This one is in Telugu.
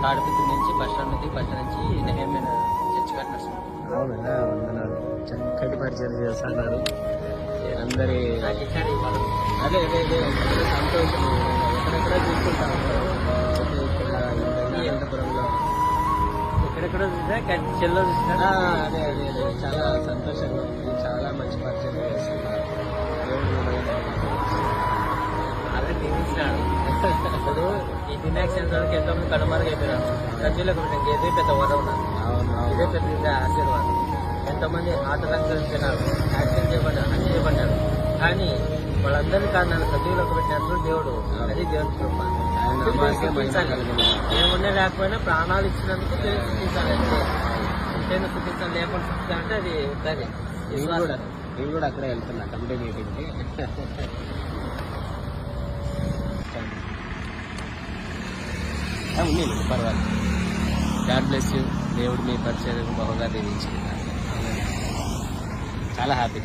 తాడిపత్రి నుంచి బస్ స్టాండ్ నుంచి నెహమైన చర్చ్ కాడ నడుచుకుంటాం. అవునా, వందనాలు. చక్కటి పరిచయం చేస్తున్నారు అందరి. నాకు ఇచ్చాడు ఇవాళ. అదే అదే అదే సంతోషం. ఎక్కడెక్కడ చూసుకుంటాము ఇక్కడ అనంతపురంలో, ఎక్కడెక్కడ చూసినా చెల్లో చూసినా అదే అదే అదే చాలా సంతోషంగా ఉంది. చాలా మంచి పరిచయం చేస్తున్నారు. దేవుడు మిమ్మల్ని అదే తినిస్తున్నాడు. ఇప్పుడు ఈ దినాక్షన్ వరకు ఎంతో మంది కనుమరుగు అయిపోయినారు. ప్రజలకు ఇదే పెద్ద వరం నాకు. అవును ఇదే అవును పెద్ద ఆశీర్వాదం. ఎంతమంది హార్ట్ అటాక్ చనిపోయినారు, యాక్సిడెంట్ చేయబడ్డారు, అన్ని చేయబడ్డారు. కానీ వాళ్ళందరినీ కాదు నన్ను సజీవులకు పెట్టినట్లు దేవుడు. అది దేవుని కృప. ఆయన నామానికే మహిమ కలుగును. ఏమున్నా లేకపోయినా ప్రాణాలు ఇచ్చినందుకు దేవుడు చూపించాలి. అంతేనా చూపించాలి, లేకుండా చూపించాలంటే అది సరే. నేను కూడా అక్కడే వెళ్తున్నా కమిటీ మీటింగ్కి. ఉంది పర్వాలేదు. God bless you. దేవుడు మీ పరిచయం బహుగా దీవించుకున్నారు. చాలా హ్యాపీ.